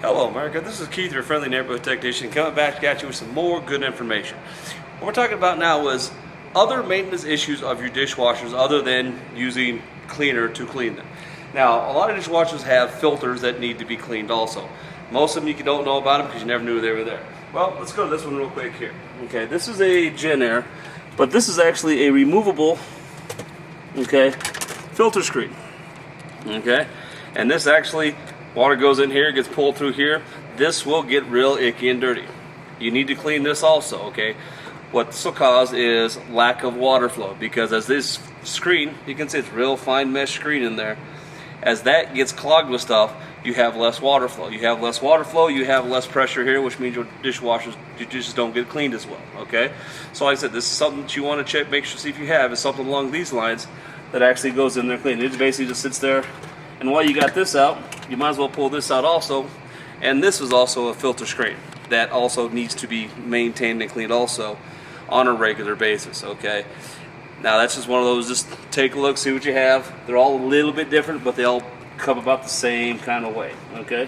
Hello America, this is Keith, your friendly neighborhood technician, coming back at you with some more good information. What we're talking about now is other maintenance issues of your dishwashers other than using cleaner to clean them. Now, a lot of dishwashers have filters that need to be cleaned also. Most of them you don't know about them because you never knew they were there. Well, let's go to this one real quick here. Okay, this is a JennAir, but this is actually a removable, filter screen. Okay, and this actually, water goes in here, gets pulled through here. This will get real icky and dirty. You need to clean this also, okay? What this will cause is lack of water flow, because as this screen, you can see it's real fine mesh screen in there. As that gets clogged with stuff, you have less water flow. You have less water flow, you have less pressure here, which means your dishwashers, your dishes don't get cleaned as well, okay? So like I said, this is something that you want to check, make sure, see if you have, is something along these lines that actually goes in there clean. It basically just sits there, and while you got this out, you might as well pull this out also. And this is also a filter screen that also needs to be maintained and cleaned also on a regular basis, okay? Now that's just one of those, just take a look, see what you have. They're all a little bit different, but they all come about the same kind of way, okay?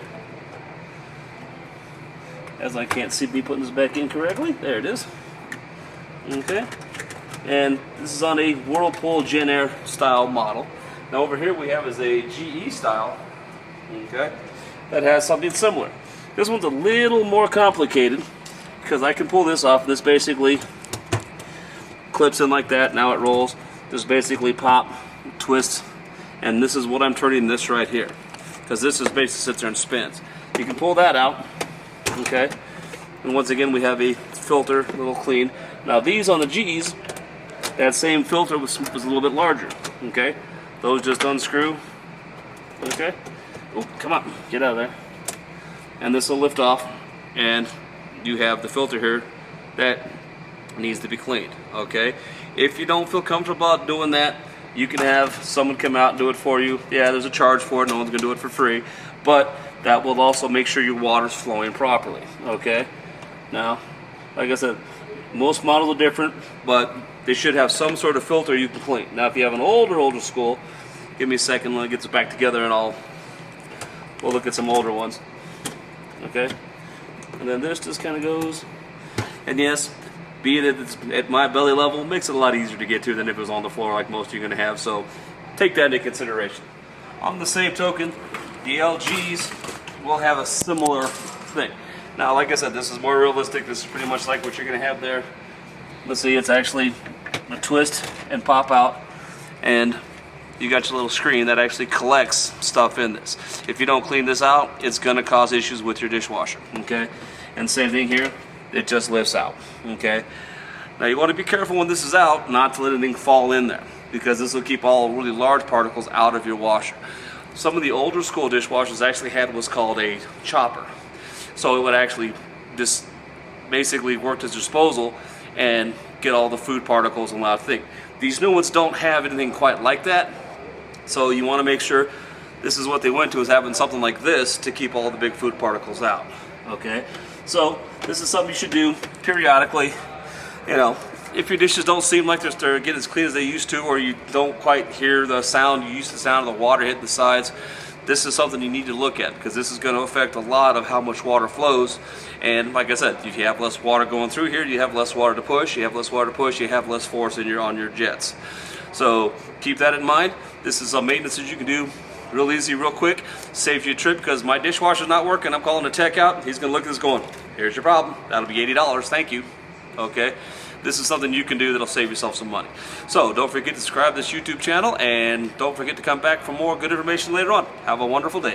As I can't see me putting this back in correctly, there it is. Okay, and this is on a Whirlpool JennAir style model. Now over here we have is a GE style, okay, that has something similar. This one's a little more complicated because I can pull this off. This basically clips in like that. Now it rolls. Just basically pop, twist, and this is what I'm turning this right here, because this is basically sits there and spins. You can pull that out, okay, and once again we have a filter, a little clean. Now these on the G's, that same filter was a little bit larger, okay. Those just unscrew, okay. Oh, come on, get out of there. And this will lift off, and you have the filter here that needs to be cleaned, okay. If you don't feel comfortable about doing that, you can have someone come out and do it for you. Yeah, there's a charge for it, no one's gonna do it for free, but that will also make sure your water's flowing properly, okay. Now, like I said, most models are different, but they should have some sort of filter you can clean. Now if you have an older school, give me a second, let me get this back together and we'll look at some older ones. Okay, and then this just kind of goes, and yes, being at my belly level makes it a lot easier to get to than if it was on the floor like most of you are going to have, so take that into consideration. On the same token, the LGs will have a similar thing. Now like I said, this is more realistic. This is pretty much like what you're going to have there. Let's see, it's actually a twist and pop out, and you got your little screen that actually collects stuff in this. If you don't clean this out, it's going to cause issues with your dishwasher, okay? And same thing here, it just lifts out, okay? Now you want to be careful when this is out not to let anything fall in there, because this will keep all really large particles out of your washer. Some of the older school dishwashers actually had what's called a chopper. So it would actually just basically work as disposal and get all the food particles and a lot of things. These new ones don't have anything quite like that, so you want to make sure this is what they went to, is having something like this to keep all the big food particles out, okay? So this is something you should do periodically. You know, if your dishes don't seem like they're getting as clean as they used to, or you don't quite hear the sound, you used to the sound of the water hitting the sides, this is something you need to look at, because this is going to affect a lot of how much water flows. And like I said, if you have less water going through here, you have less water to push. You have less water to push, you have less force on your jets. So keep that in mind. This is some maintenance that you can do real easy, real quick. Saves you a trip, because my dishwasher's not working. I'm calling a tech out. He's going to look at this going, here's your problem. That'll be $80. Thank you. Okay. This is something you can do that'll save yourself some money. So don't forget to subscribe to this YouTube channel, and don't forget to come back for more good information later on. Have a wonderful day.